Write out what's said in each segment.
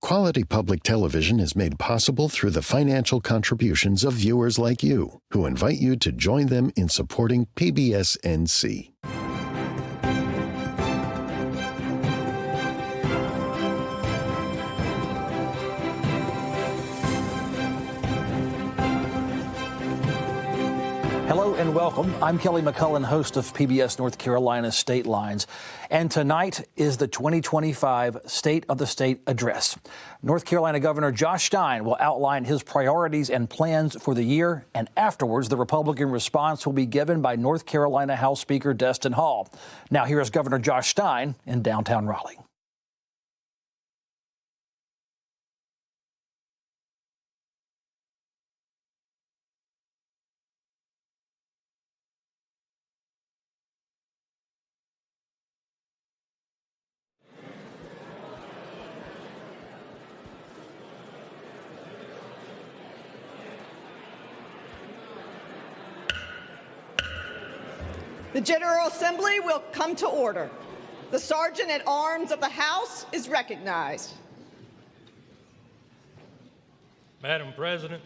Quality public television is made possible through the financial contributions of viewers like you, who invite you to join them in supporting PBS-NC. Hello and welcome. I'm Kelly McCullen, host of PBS North Carolina State Lines. And tonight is the 2025 State of the State Address. North Carolina Governor Josh Stein will outline his priorities and plans for the year. And afterwards, the Republican response will be given by North Carolina House Speaker Destin Hall. Now, here is Governor Josh Stein in downtown Raleigh. The General Assembly will come to order. The Sergeant at Arms of the House is recognized. Madam President,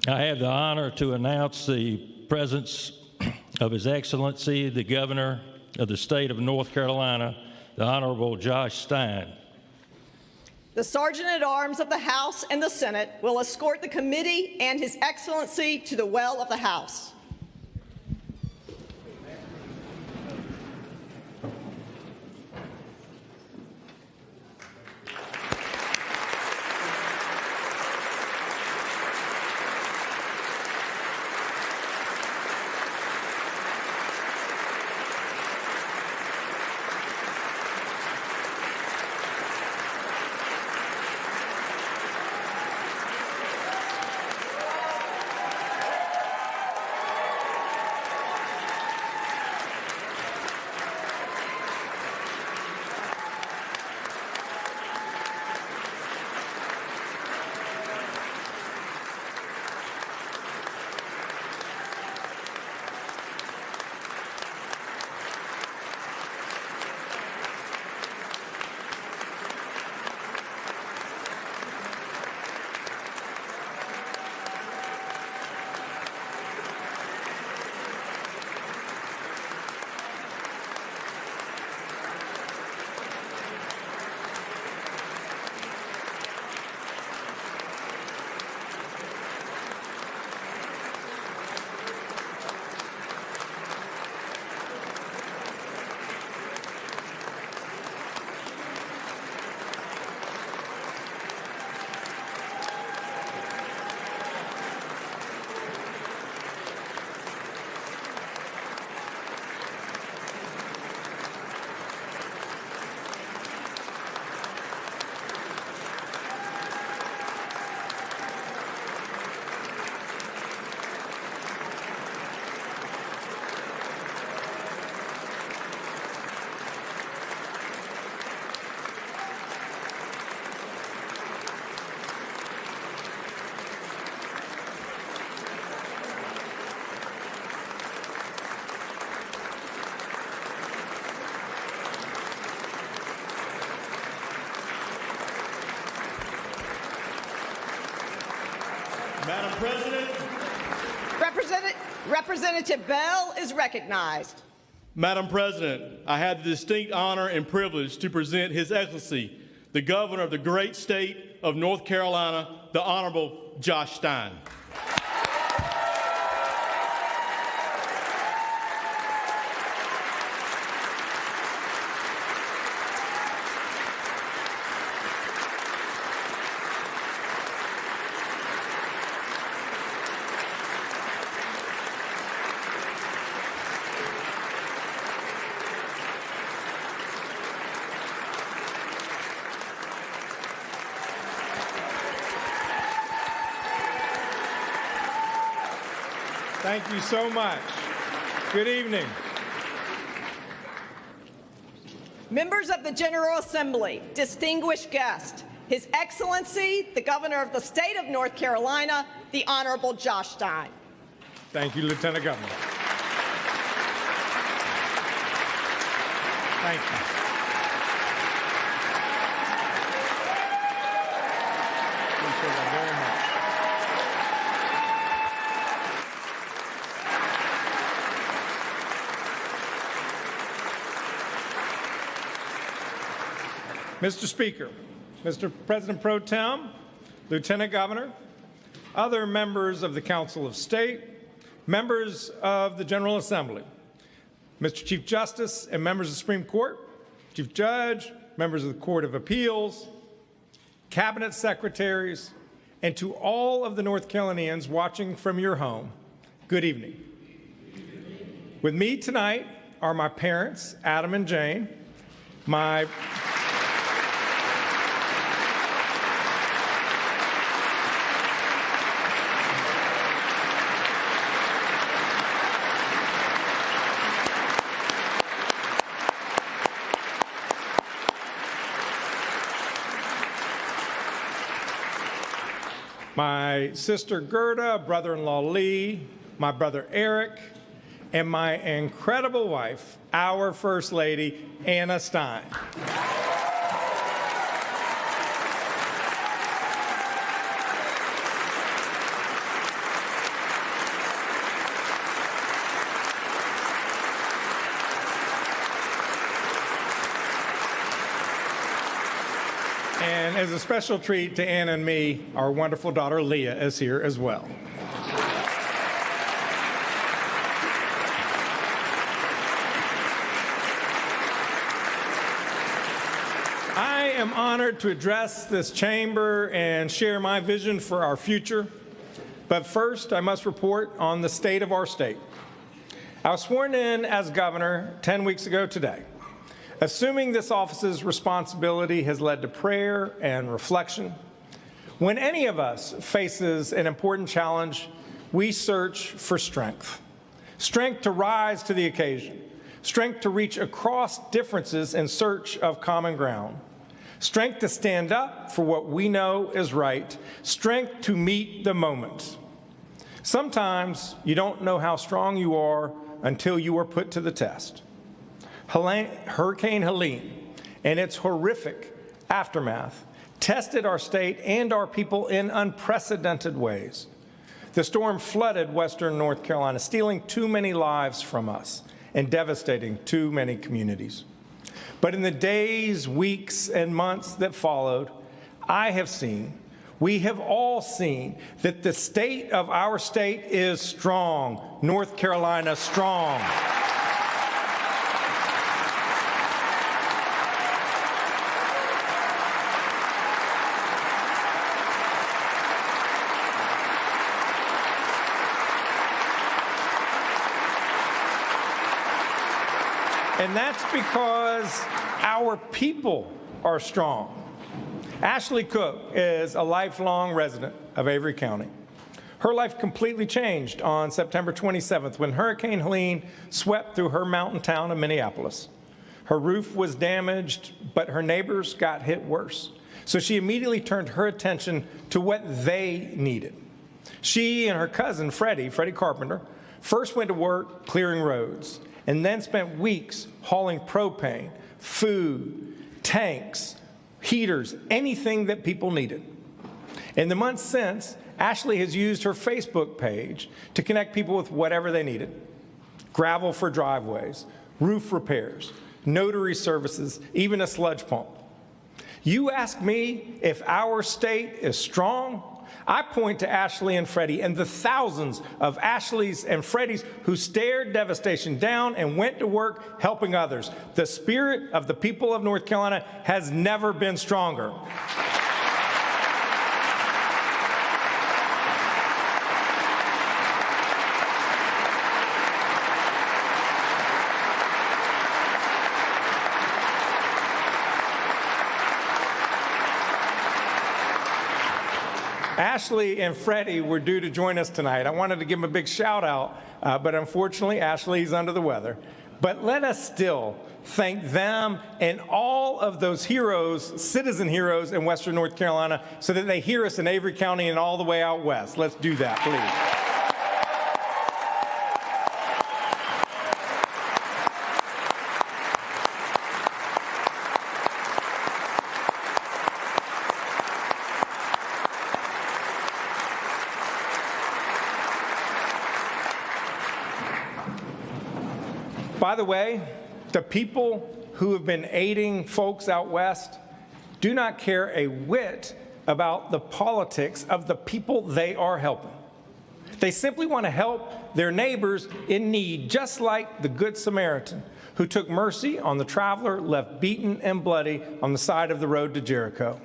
I have the honor to announce the presence of His Excellency, the Governor of the State of North Carolina, the Honorable Josh Stein. The Sergeant at Arms of the House and the Senate will escort the committee and His Excellency to the well of the House. Madam President. Representative Bell is recognized. Madam President, I have the distinct honor and privilege to present His Excellency, the Governor of the great state of North Carolina, the Honorable Josh Stein. Thank you so much. Good evening. Members of the General Assembly, distinguished guests, His Excellency, the Governor of the State of North Carolina, the Honorable Josh Stein. Thank you, Lieutenant Governor. Thank you. appreciate that very much. Mr. Speaker, Mr. President Pro Tem, Lieutenant Governor, other members of the Council of State, members of the General Assembly, Mr. Chief Justice and members of the Supreme Court, Chief Judge, members of the Court of Appeals, Cabinet Secretaries, and to all of the North Carolinians watching from your home, good evening. With me tonight are my parents, Adam and Jane, my sister Gerda, brother-in-law Lee, my brother Eric, and my incredible wife, our First Lady, Anna Stein. And as a special treat to Anna and me, our wonderful daughter Leah is here as well. I am honored to address this chamber and share my vision for our future. But first, I must report on the state of our state. I was sworn in as governor 10 weeks ago today. Assuming this office's responsibility has led to prayer and reflection. When any of us faces an important challenge, we search for strength. Strength to rise to the occasion. Strength to reach across differences in search of common ground. Strength to stand up for what we know is right. Strength to meet the moment. Sometimes you don't know how strong you are until you are put to the test. Hurricane Helene and its horrific aftermath tested our state and our people in unprecedented ways. The storm flooded western North Carolina, stealing too many lives from us and devastating too many communities. But in the days, weeks, and months that followed, we have all seen that the state of our state is strong. North Carolina strong. And that's because our people are strong. Ashley Cook is a lifelong resident of Avery County. Her life completely changed on September 27th when Hurricane Helene swept through her mountain town of Minneapolis. Her roof was damaged, but her neighbors got hit worse. So she immediately turned her attention to what they needed. She and her cousin, Freddie Carpenter, first went to work clearing roads, and then spent weeks hauling propane, food, tanks, heaters, anything that people needed. In the months since, Ashley has used her Facebook page to connect people with whatever they needed. Gravel for driveways, roof repairs, notary services, even a sludge pump. You ask me if our state is strong? I point to Ashley and Freddie and the thousands of Ashleys and Freddies who stared devastation down and went to work helping others. The spirit of the people of North Carolina has never been stronger. Ashley and Freddie were due to join us tonight. I wanted to give them a big shout out, but unfortunately, Ashley's under the weather. But let us still thank them and all of those heroes, citizen heroes in Western North Carolina, so that they hear us in Avery County and all the way out west. Let's do that, please. By the way, the people who have been aiding folks out west do not care a whit about the politics of the people they are helping. They simply want to help their neighbors in need, just like the Good Samaritan who took mercy on the traveler left beaten and bloody on the side of the road to Jericho.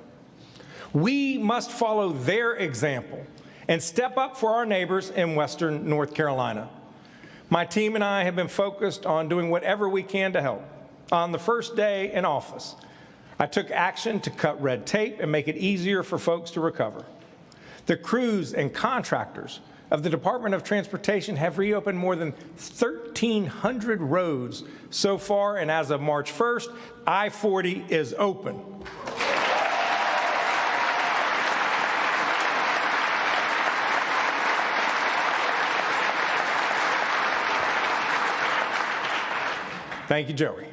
We must follow their example and step up for our neighbors in Western North Carolina. My team and I have been focused on doing whatever we can to help. On the first day in office, I took action to cut red tape and make it easier for folks to recover. The crews and contractors of the Department of Transportation have reopened more than 1,300 roads so far, and as of March 1st, I-40 is open. Thank you, Joey.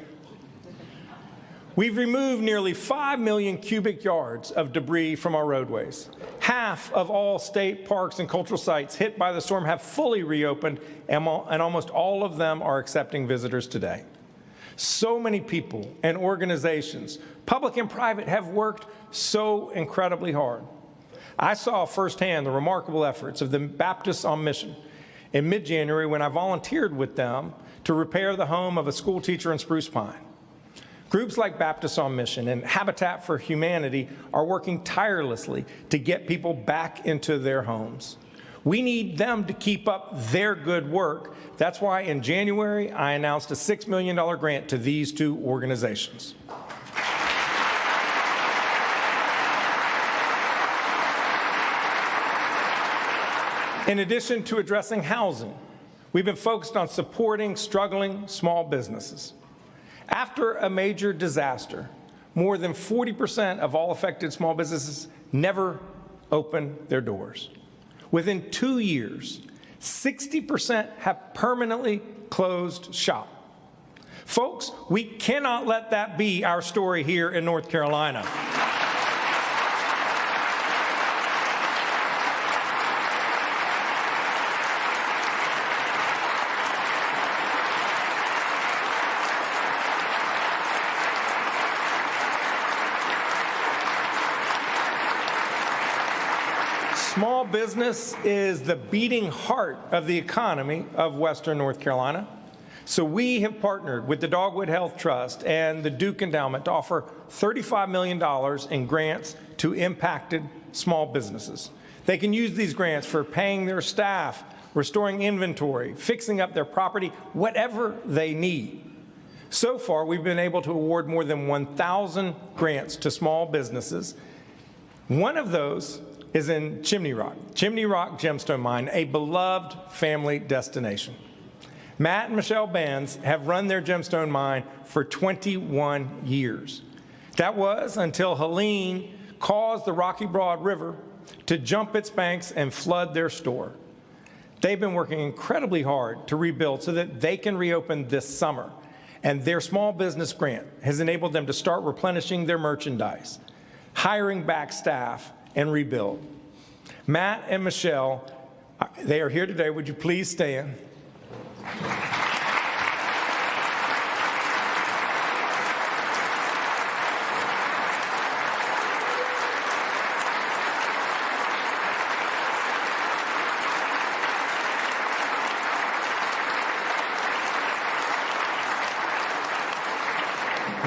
We've removed nearly 5 million cubic yards of debris from our roadways. Half of all state parks and cultural sites hit by the storm have fully reopened, and almost all of them are accepting visitors today. So many people and organizations, public and private, have worked so incredibly hard. I saw firsthand the remarkable efforts of the Baptists on Mission in mid-January when I volunteered with them to repair the home of a school teacher in Spruce Pine. Groups like Baptists on Mission and Habitat for Humanity are working tirelessly to get people back into their homes. We need them to keep up their good work. That's why in January, I announced a $6 million grant to these two organizations. In addition to addressing housing, we've been focused on supporting struggling small businesses. After a major disaster, more than 40% of all affected small businesses never open their doors. Within 2 years, 60% have permanently closed shop. Folks, we cannot let that be our story here in North Carolina. Small business is the beating heart of the economy of Western North Carolina. So we have partnered with the Dogwood Health Trust and the Duke Endowment to offer $35 million in grants to impacted small businesses. They can use these grants for paying their staff, restoring inventory, fixing up their property, whatever they need. So far, we've been able to award more than 1,000 grants to small businesses. One of those is in Chimney Rock Gemstone Mine, a beloved family destination. Matt and Michelle Bands have run their gemstone mine for 21 years. That was until Helene caused the Rocky Broad River to jump its banks and flood their store. They've been working incredibly hard to rebuild so that they can reopen this summer. And their small business grant has enabled them to start replenishing their merchandise, hiring back staff, and rebuild. Matt and Michelle, they are here today. Would you please stand?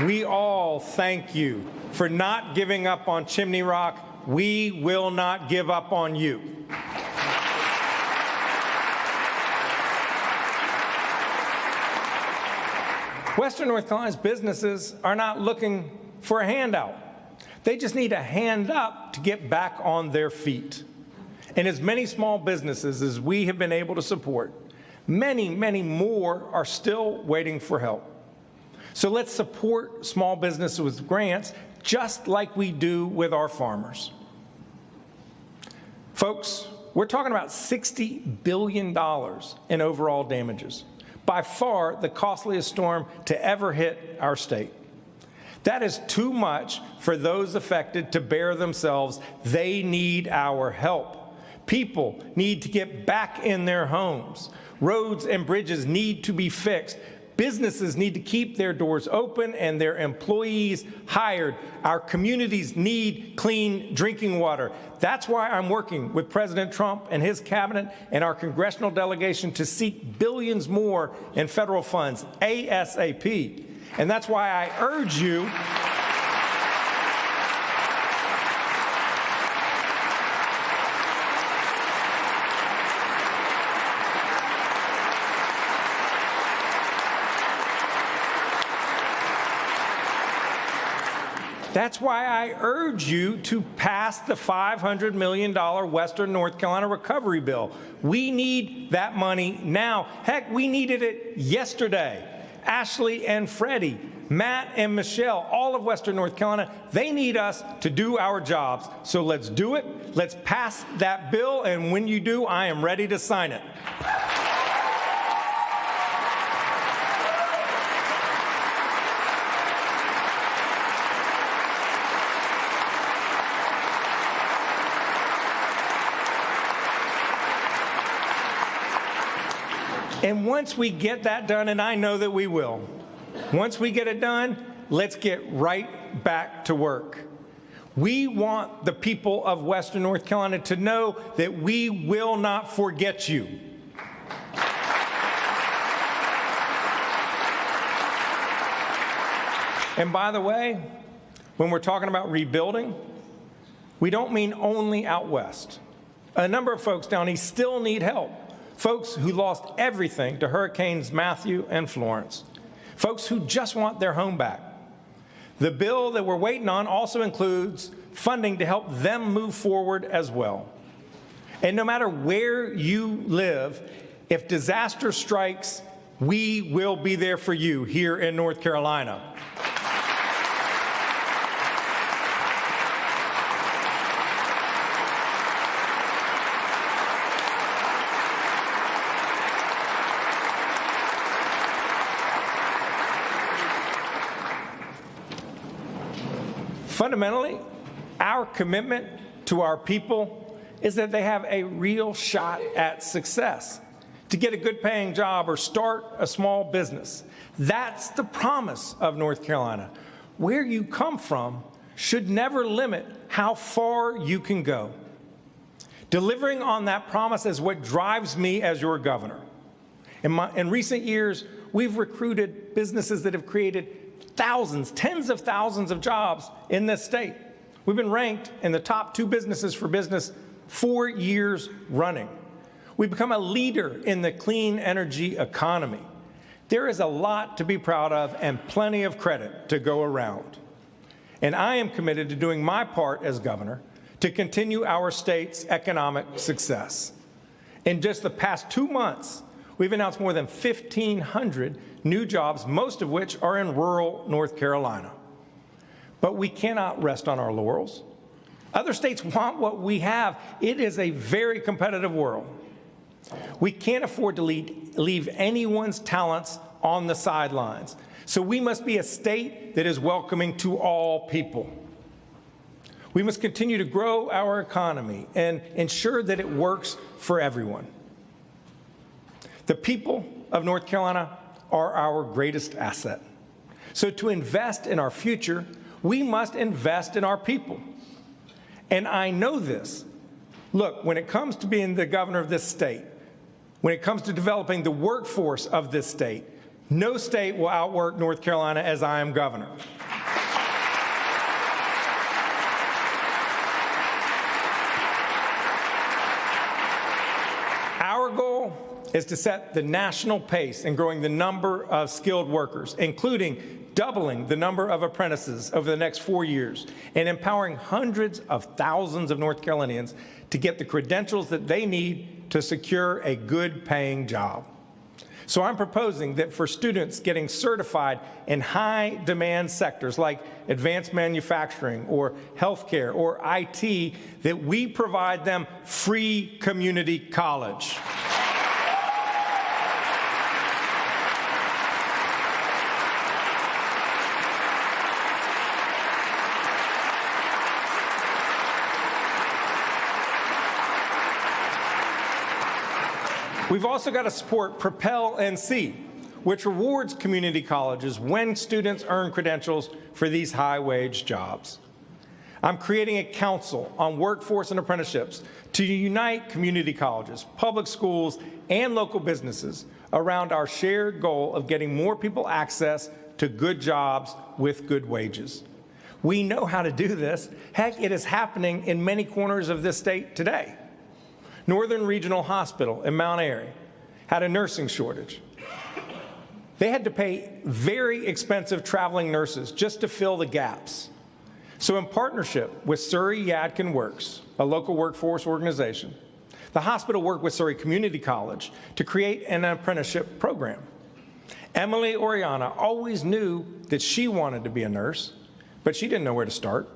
We all thank you for not giving up on Chimney Rock. We will not give up on you. Western North Carolina's businesses are not looking for a handout. They just need a hand up to get back on their feet. And as many small businesses as we have been able to support, many, many more are still waiting for help. So let's support small businesses with grants just like we do with our farmers. Folks, we're talking about $60 billion in overall damages, by far the costliest storm to ever hit our state. That is too much for those affected to bear themselves. They need our help. People need to get back in their homes. Roads and bridges need to be fixed. Businesses need to keep their doors open and their employees hired. Our communities need clean drinking water. That's why I'm working with President Trump and his cabinet and our congressional delegation to seek billions more in federal funds, ASAP. And that's why I urge you That's why I urge you to pass the $500 million Western North Carolina recovery bill. We need that money now. Heck, we needed it yesterday. Ashley and Freddie, Matt and Michelle, all of Western North Carolina, they need us to do our jobs. So let's do it. Let's pass that bill. And when you do, I am ready to sign it. And once we get that done, and I know that we will, once we get it done, let's get right back to work. We want the people of Western North Carolina to know that we will not forget you. And by the way, when we're talking about rebuilding, we don't mean only out west. A number of folks down east still need help. Folks who lost everything to Hurricanes Matthew and Florence. Folks who just want their home back. The bill that we're waiting on also includes funding to help them move forward as well. And no matter where you live, if disaster strikes, we will be there for you here in North Carolina. Fundamentally, our commitment to our people is that they have a real shot at success, to get a good paying job or start a small business. That's the promise of North Carolina. Where you come from should never limit how far you can go. Delivering on that promise is what drives me as your governor. In recent years, we've recruited businesses that have created thousands, tens of thousands of jobs in this state. We've been ranked in the top 2 businesses for business 4 years running. We've become a leader in the clean energy economy. There is a lot to be proud of and plenty of credit to go around. And I am committed to doing my part as governor to continue our state's economic success. In just the past 2 months, we've announced more than 1,500 new jobs, most of which are in rural North Carolina. But we cannot rest on our laurels. Other states want what we have. It is a very competitive world. We can't afford to leave anyone's talents on the sidelines. So we must be a state that is welcoming to all people. We must continue to grow our economy and ensure that it works for everyone. The people of North Carolina are our greatest asset. So to invest in our future, we must invest in our people. And I know this. Look, when it comes to being the governor of this state, when it comes to developing the workforce of this state, no state will outwork North Carolina as I am governor. Our goal is to set the national pace in growing the number of skilled workers, including doubling the number of apprentices over the next 4 years and empowering hundreds of thousands of North Carolinians to get the credentials that they need to secure a good-paying job. So I'm proposing that for students getting certified in high-demand sectors like advanced manufacturing or healthcare or IT, that we provide them free community college. We've also got to support Propel NC, which rewards community colleges when students earn credentials for these high-wage jobs. I'm creating a council on workforce and apprenticeships to unite community colleges, public schools, and local businesses around our shared goal of getting more people access to good jobs with good wages. We know how to do this. Heck, it is happening in many corners of this state today. Northern Regional Hospital in Mount Airy had a nursing shortage. They had to pay very expensive traveling nurses just to fill the gaps. So in partnership with Surrey Yadkin Works, a local workforce organization, the hospital worked with Surrey Community College to create an apprenticeship program. Emily Oriana always knew that she wanted to be a nurse, but she didn't know where to start.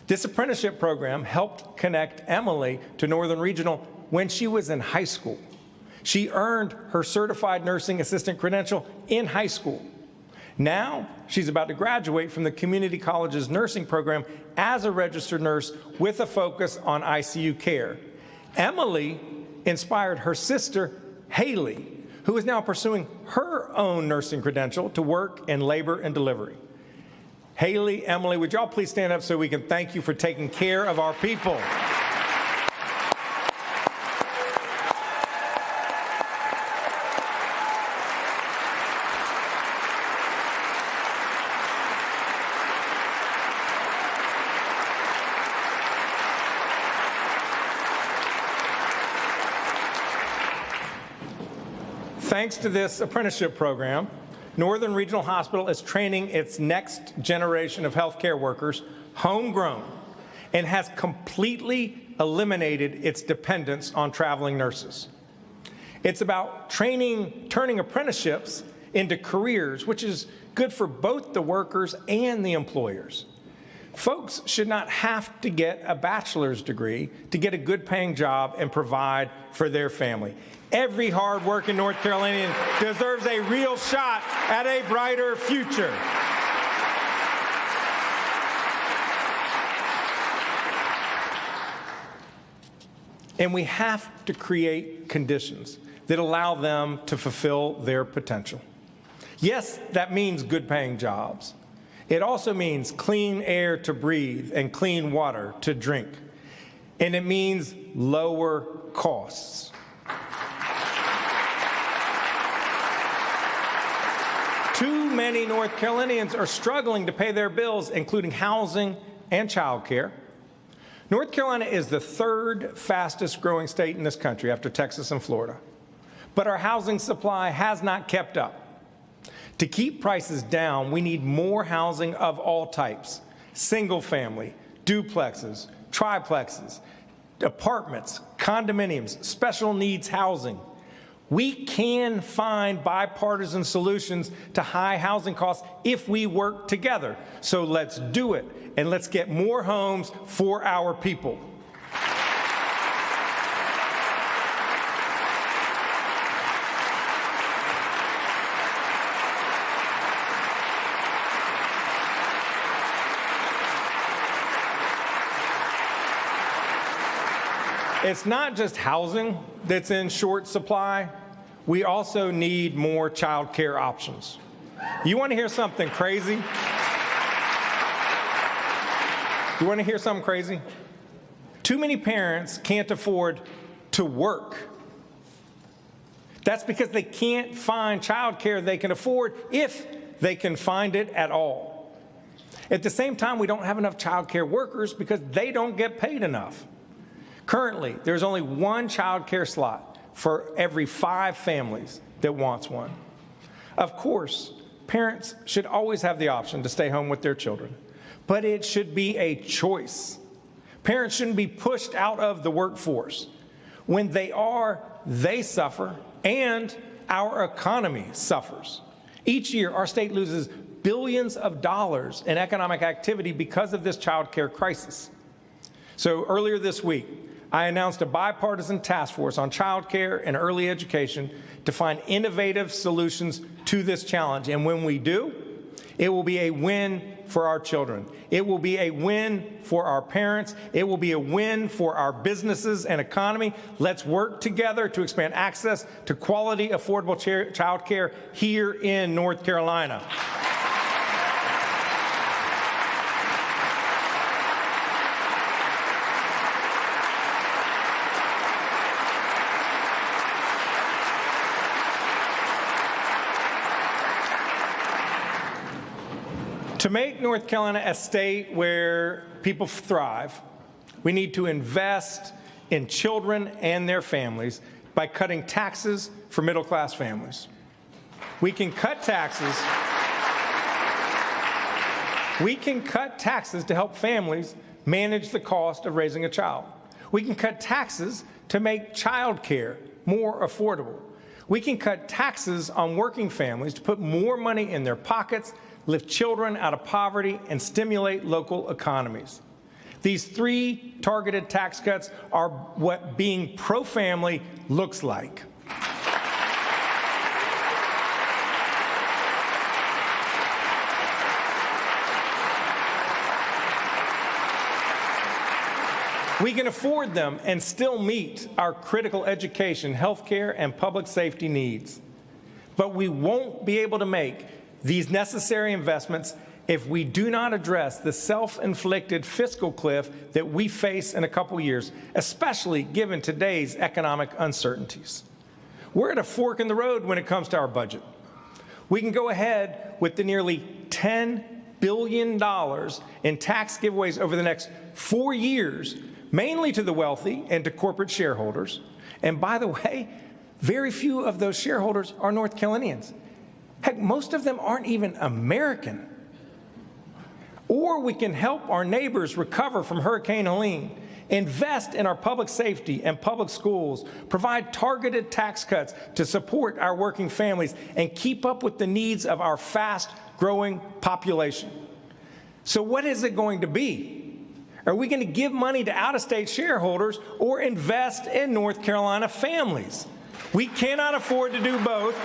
This apprenticeship program helped connect Emily to Northern Regional when she was in high school. She earned her certified nursing assistant credential in high school. Now, she's about to graduate from the community college's nursing program as a registered nurse with a focus on ICU care. Emily inspired her sister, Haley, who is now pursuing her own nursing credential to work in labor and delivery. Haley, Emily, would y'all please stand up so we can thank you for taking care of our people? Thanks to this apprenticeship program, Northern Regional Hospital is training its next generation of healthcare workers, homegrown, and has completely eliminated its dependence on traveling nurses. It's about turning apprenticeships into careers, which is good for both the workers and the employers. Folks should not have to get a bachelor's degree to get a good-paying job and provide for their family. Every hard-working North Carolinian deserves a real shot at a brighter future. And we have to create conditions that allow them to fulfill their potential. Yes, that means good-paying jobs. It also means clean air to breathe and clean water to drink. And it means lower costs. Too many North Carolinians are struggling to pay their bills, including housing and childcare. North Carolina is the third fastest growing state in this country after Texas and Florida. But our housing supply has not kept up. To keep prices down, we need more housing of all types: single family, duplexes, triplexes, apartments, condominiums, special needs housing. We can find bipartisan solutions to high housing costs if we work together. So let's do it, and let's get more homes for our people. It's not just housing that's in short supply. We also need more child care options. You want to hear something crazy? You want to hear something crazy? Too many parents can't afford to work. That's because they can't find child care they can afford, if they can find it at all. At the same time, we don't have enough child care workers because they don't get paid enough. Currently, there's only one child care slot for every 5 families that wants one. Of course, parents should always have the option to stay home with their children, but it should be a choice. Parents shouldn't be pushed out of the workforce. When they are, they suffer, and our economy suffers. Each year, our state loses billions of dollars in economic activity because of this child care crisis. So earlier this week, I announced a bipartisan task force on child care and early education to find innovative solutions to this challenge. And when we do, it will be a win for our children. It will be a win for our parents. It will be a win for our businesses and economy. Let's work together to expand access to quality, affordable child care here in North Carolina. To make North Carolina a state where people thrive, we need to invest in children and their families by cutting taxes for middle-class families. We can cut taxes. We can cut taxes to help families manage the cost of raising a child. We can cut taxes to make child care more affordable. We can cut taxes on working families to put more money in their pockets, lift children out of poverty, and stimulate local economies. These three targeted tax cuts are what being pro-family looks like. We can afford them and still meet our critical education, healthcare, and public safety needs. But we won't be able to make these necessary investments if we do not address the self-inflicted fiscal cliff that we face in a couple years, especially given today's economic uncertainties. We're at a fork in the road when it comes to our budget. We can go ahead with the nearly $10 billion in tax giveaways over the next 4 years, mainly to the wealthy and to corporate shareholders. And by the way, very few of those shareholders are North Carolinians. Heck, most of them aren't even American. Or we can help our neighbors recover from Hurricane Helene, invest in our public safety and public schools, provide targeted tax cuts to support our working families, and keep up with the needs of our fast-growing population. So what is it going to be? Are we going to give money to out-of-state shareholders or invest in North Carolina families? We cannot afford to do both.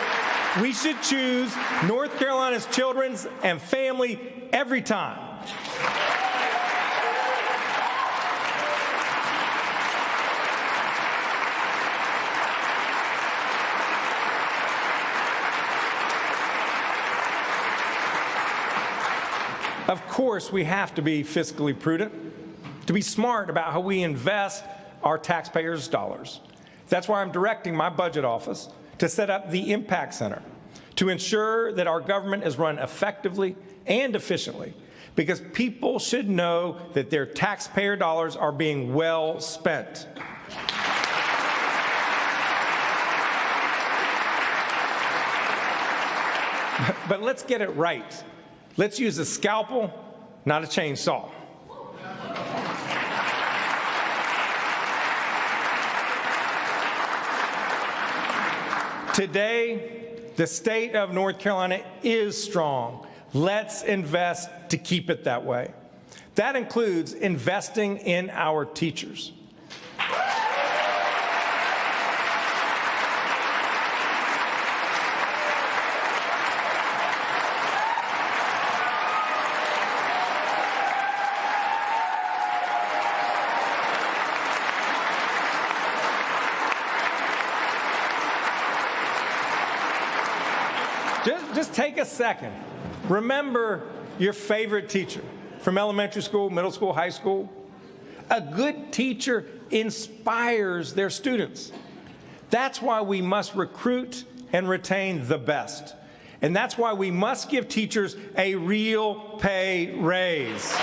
We should choose North Carolina's children and family every time. Of course, we have to be fiscally prudent, to be smart about how we invest our taxpayers' dollars. That's why I'm directing my budget office to set up the Impact Center to ensure that our government is run effectively and efficiently, because people should know that their taxpayer dollars are being well spent. But let's get it right. Let's use a scalpel, not a chainsaw. Today, the state of North Carolina is strong. Let's invest to keep it that way. That includes investing in our teachers. Just take a second. Remember your favorite teacher from elementary school, middle school, high school. A good teacher inspires their students. That's why we must recruit and retain the best. And that's why we must give teachers a real pay raise.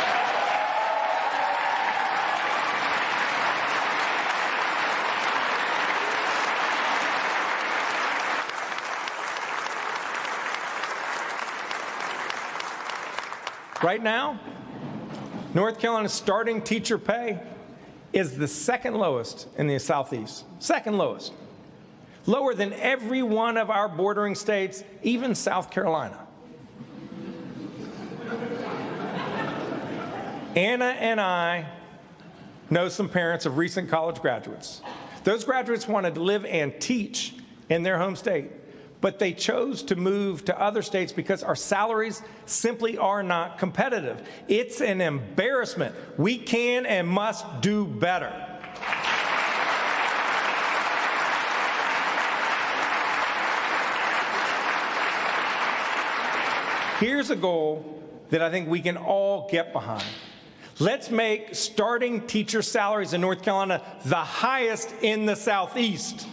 Right now, North Carolina's starting teacher pay is the second lowest in the Southeast. Second lowest. Lower than every one of our bordering states, even South Carolina. Anna and I know some parents of recent college graduates. Those graduates wanted to live and teach in their home state, but they chose to move to other states because our salaries simply are not competitive. It's an embarrassment. We can and must do better. Here's a goal that I think we can all get behind. Let's make starting teacher salaries in North Carolina the highest in the Southeast.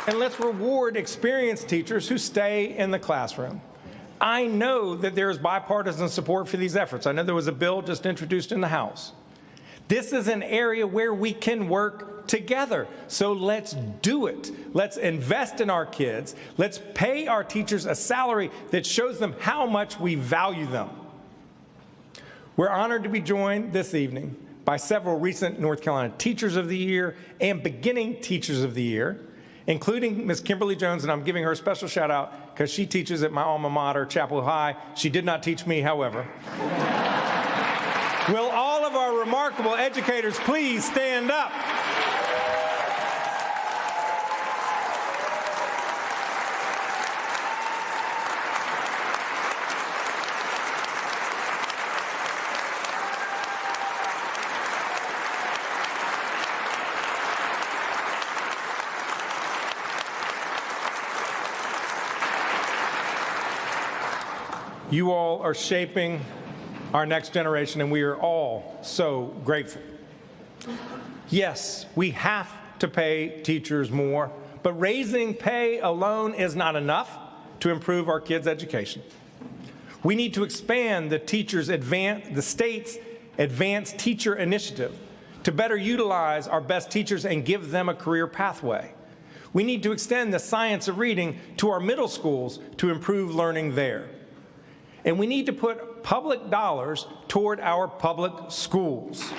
And let's reward experienced teachers who stay in the classroom. I know that there is bipartisan support for these efforts. I know there was a bill just introduced in the House. This is an area where we can work together. So let's do it. Let's invest in our kids. Let's pay our teachers a salary that shows them how much we value them. We're honored to be joined this evening by several recent North Carolina Teachers of the Year and Beginning Teachers of the Year, including Ms. Kimberly Jones, and I'm giving her a special shout out because she teaches at my alma mater, Chapel High. She did not teach me, however. Will all of our remarkable educators please stand up? You all are shaping our next generation, and we are all so grateful. Yes, we have to pay teachers more, but raising pay alone is not enough to improve our kids' education. We need to expand the state's Advanced Teacher Initiative to better utilize our best teachers and give them a career pathway. We need to extend the science of reading to our middle schools to improve learning there. And we need to put public dollars toward our public schools.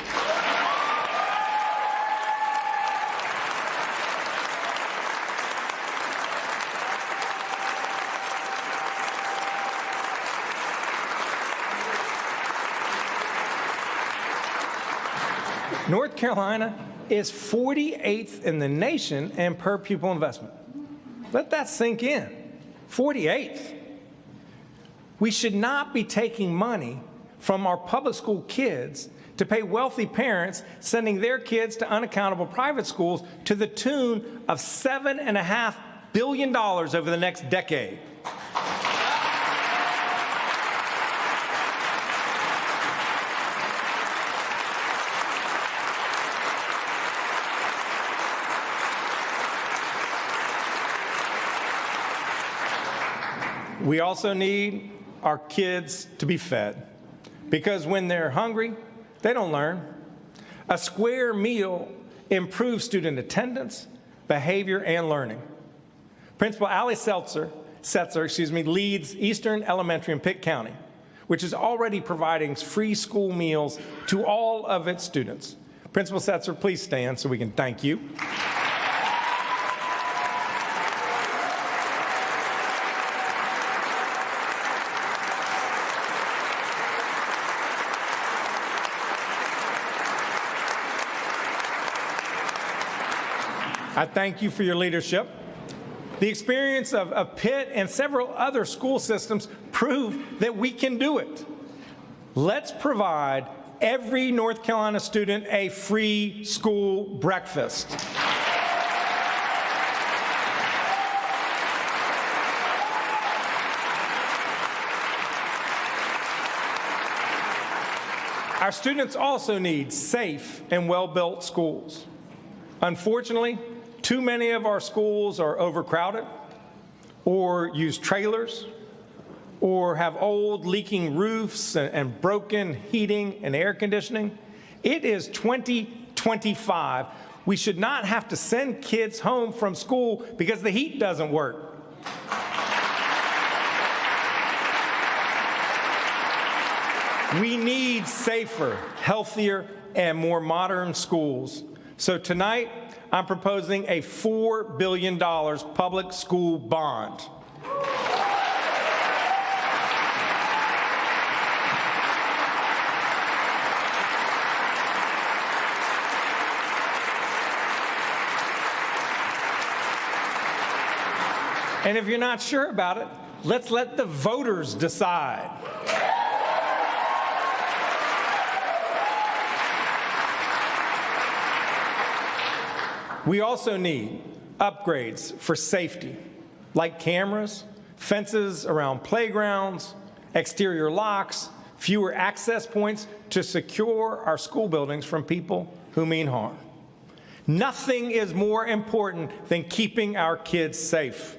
North Carolina is 48th in the nation in per pupil investment. Let that sink in. 48th. We should not be taking money from our public school kids to pay wealthy parents sending their kids to unaccountable private schools to the tune of $7.5 billion over the next decade. We also need our kids to be fed, because when they're hungry, they don't learn. A square meal improves student attendance, behavior, and learning. Principal Allie Setzer leads Eastern Elementary in Pitt County, which is already providing free school meals to all of its students. Principal Setzer, please stand so we can thank you. I thank you for your leadership. The experience of Pitt and several other school systems prove that we can do it. Let's provide every North Carolina student a free school breakfast. Our students also need safe and well-built schools. Unfortunately, too many of our schools are overcrowded, or use trailers, or have old leaking roofs and broken heating and air conditioning. It is 2025. We should not have to send kids home from school because the heat doesn't work. We need safer, healthier, and more modern schools. So tonight, I'm proposing a $4 billion public school bond. And if you're not sure about it, let's let the voters decide. We also need upgrades for safety, like cameras, fences around playgrounds, exterior locks, fewer access points to secure our school buildings from people who mean harm. Nothing is more important than keeping our kids safe.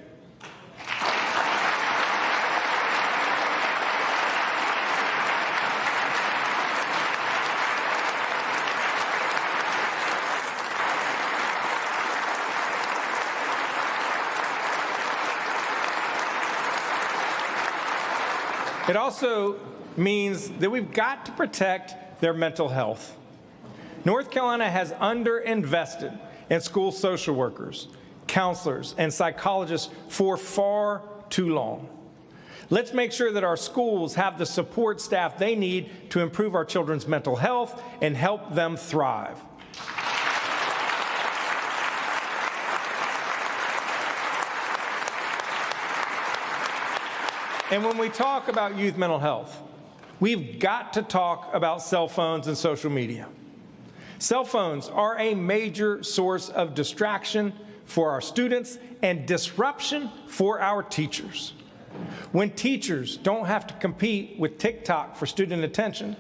It also means that we've got to protect their mental health. North Carolina has underinvested in school social workers, counselors, and psychologists for far too long. Let's make sure that our schools have the support staff they need to improve our children's mental health and help them thrive. And when we talk about youth mental health, we've got to talk about cell phones and social media. Cell phones are a major source of distraction for our students and disruption for our teachers. When teachers don't have to compete with TikTok for student attention,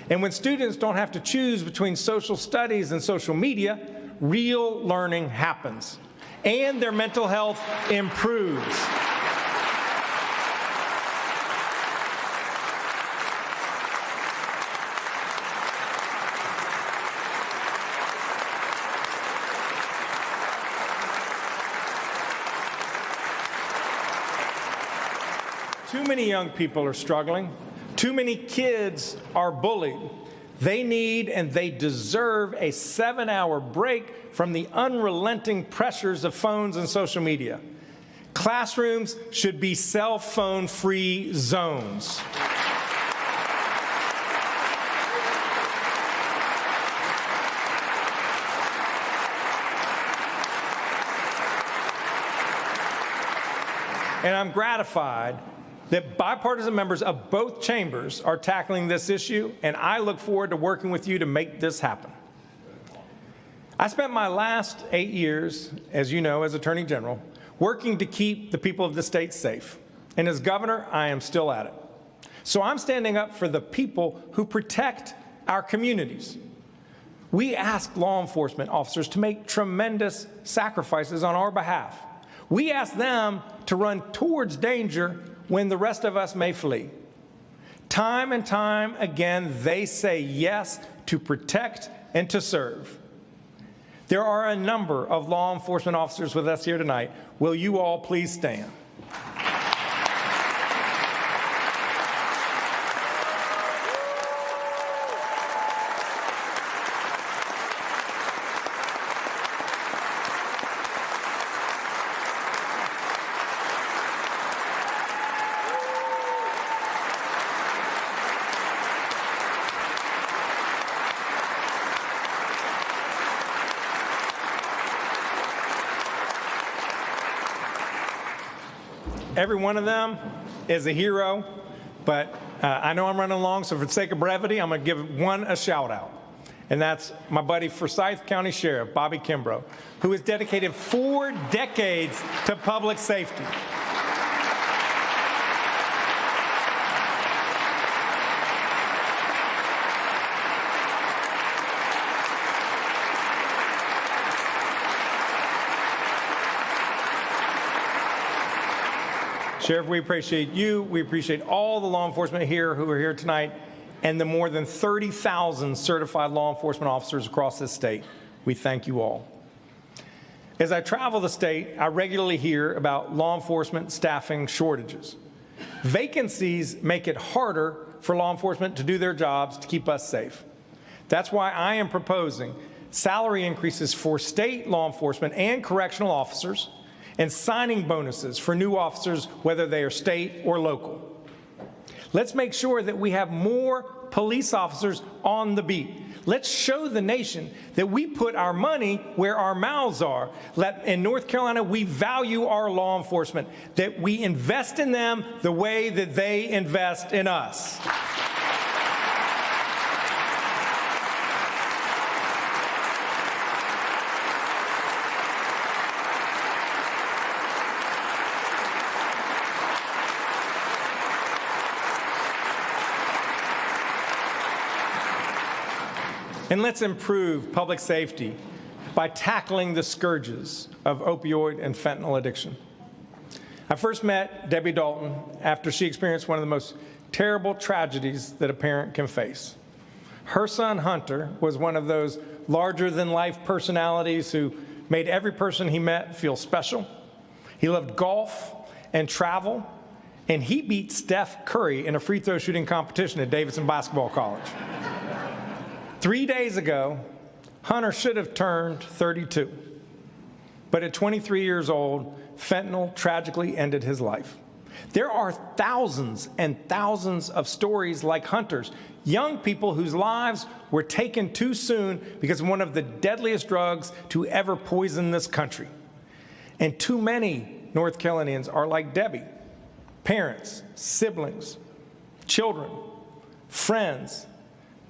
and when students don't have to choose between social studies and social media, real learning happens, and their mental health improves. Too many young people are struggling. Too many kids are bullied. They need and they deserve a 7-hour break from the unrelenting pressures of phones and social media. Classrooms should be cell phone-free zones. And I'm gratified that bipartisan members of both chambers are tackling this issue, and I look forward to working with you to make this happen. I spent my last 8 years, as you know, as Attorney General, working to keep the people of the state safe. And as governor, I am still at it. So I'm standing up for the people who protect our communities. We ask law enforcement officers to make tremendous sacrifices on our behalf. We ask them to run towards danger when the rest of us may flee. Time and time again, they say yes to protect and to serve. There are a number of law enforcement officers with us here tonight. Will you all please stand? Every one of them is a hero, but I know I'm running along, so for the sake of brevity, I'm going to give one a shout out. And that's my buddy Forsyth County Sheriff, Bobby Kimbrough, who has dedicated 4 decades to public safety. Sheriff, we appreciate you. We appreciate all the law enforcement here who are here tonight and the more than 30,000 certified law enforcement officers across this state. We thank you all. As I travel the state, I regularly hear about law enforcement staffing shortages. Vacancies make it harder for law enforcement to do their jobs to keep us safe. That's why I am proposing salary increases for state law enforcement and correctional officers, and signing bonuses for new officers, whether they are state or local. Let's make sure that we have more police officers on the beat. Let's show the nation that we put our money where our mouths are. In North Carolina, we value our law enforcement, that we invest in them the way that they invest in us. And let's improve public safety by tackling the scourges of opioid and fentanyl addiction. I first met Debbie Dalton after she experienced one of the most terrible tragedies that a parent can face. Her son, Hunter, was one of those larger-than-life personalities who made every person he met feel special. He loved golf and travel, and he beat Steph Curry in a free throw shooting competition at Davidson Basketball College. 3 days ago, Hunter should have turned 32. But at 23 years old, fentanyl tragically ended his life. There are thousands and thousands of stories like Hunter's, young people whose lives were taken too soon because of one of the deadliest drugs to ever poison this country. And too many North Carolinians are like Debbie, parents, siblings, children, friends,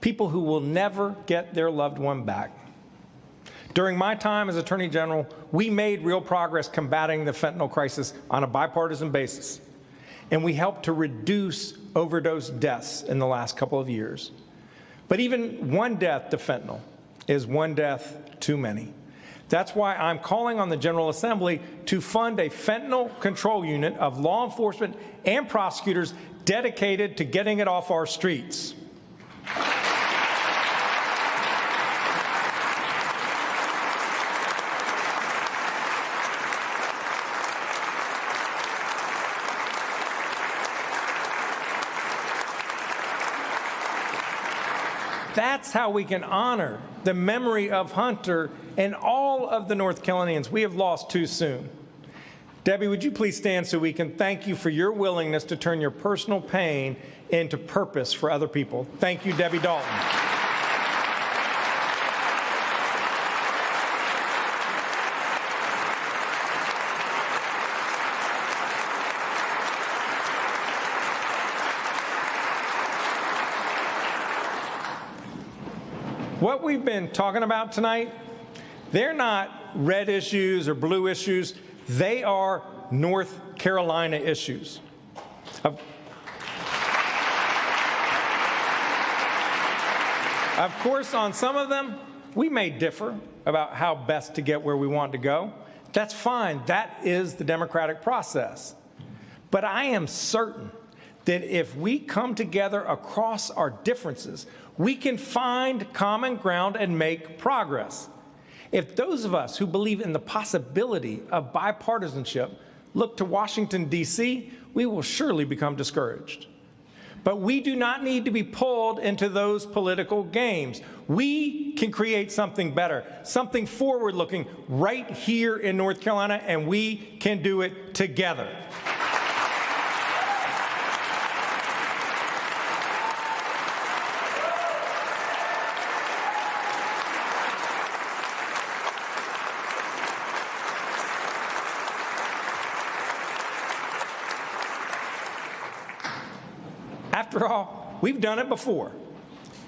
people who will never get their loved one back. During my time as Attorney General, we made real progress combating the fentanyl crisis on a bipartisan basis, and we helped to reduce overdose deaths in the last couple of years. But even one death to fentanyl is one death too many. That's why I'm calling on the General Assembly to fund a fentanyl control unit of law enforcement and prosecutors dedicated to getting it off our streets. That's how we can honor the memory of Hunter and all of the North Carolinians we have lost too soon. Debbie, would you please stand so we can thank you for your willingness to turn your personal pain into purpose for other people. Thank you, Debbie Dalton. What we've been talking about tonight, they're not red issues or blue issues. They are North Carolina issues. Of course, on some of them, we may differ about how best to get where we want to go. That's fine. That is the democratic process. But I am certain that if we come together across our differences, we can find common ground and make progress. If those of us who believe in the possibility of bipartisanship look to Washington, D.C., we will surely become discouraged. But we do not need to be pulled into those political games. We can create something better, something forward-looking right here in North Carolina, and we can do it together. After all, we've done it before.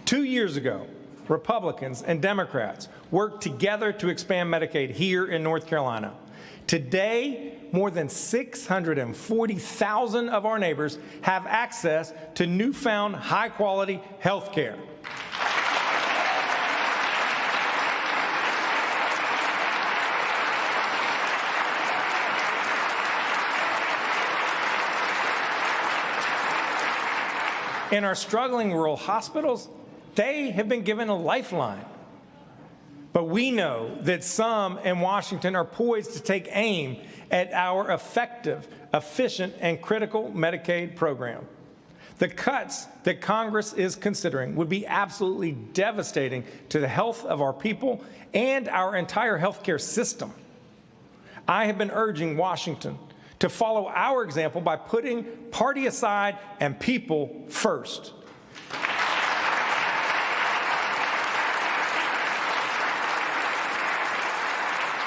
2 years ago, Republicans and Democrats worked together to expand Medicaid here in North Carolina. Today, more than 640,000 of our neighbors have access to newfound high-quality health care. In our struggling rural hospitals, they have been given a lifeline. But we know that some in Washington are poised to take aim at our effective, efficient, and critical Medicaid program. The cuts that Congress is considering would be absolutely devastating to the health of our people and our entire healthcare system. I have been urging Washington to follow our example by putting party aside and people first.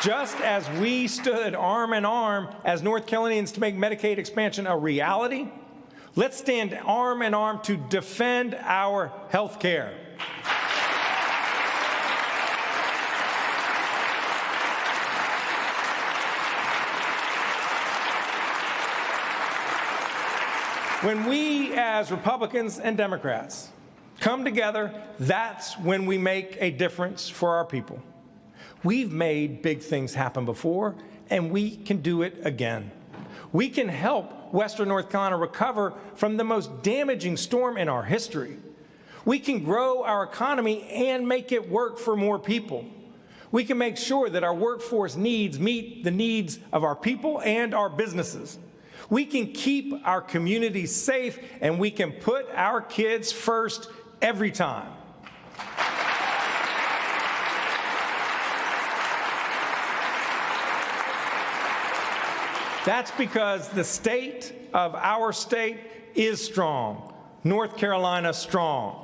Just as we stood arm in arm as North Carolinians to make Medicaid expansion a reality, let's stand arm in arm to defend our health care. When we, as Republicans and Democrats, come together, that's when we make a difference for our people. We've made big things happen before, and we can do it again. We can help Western North Carolina recover from the most damaging storm in our history. We can grow our economy and make it work for more people. We can make sure that our workforce needs meet the needs of our people and our businesses. We can keep our communities safe, and we can put our kids first every time. That's because the state of our state is strong. North Carolina strong.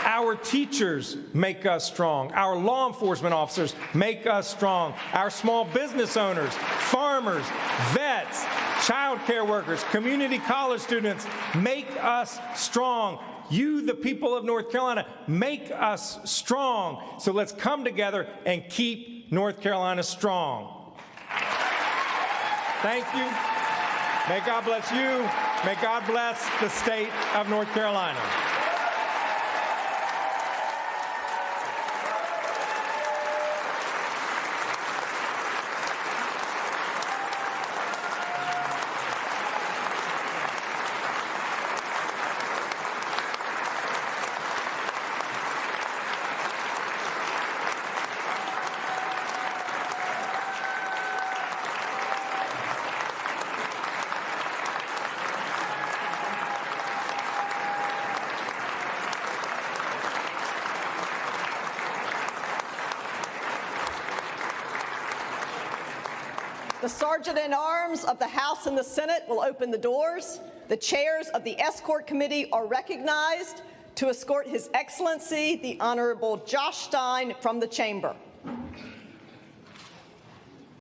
Our teachers make us strong. Our law enforcement officers make us strong. Our small business owners, farmers, vets, childcare workers, community college students make us strong. You, the people of North Carolina, make us strong. So let's come together and keep North Carolina strong. Thank you. May God bless you. May God bless the state of North Carolina. The Sergeant-at-Arms of the House and the Senate will open the doors. The chairs of the Escort Committee are recognized to escort His Excellency, the Honorable Josh Stein, from the chamber.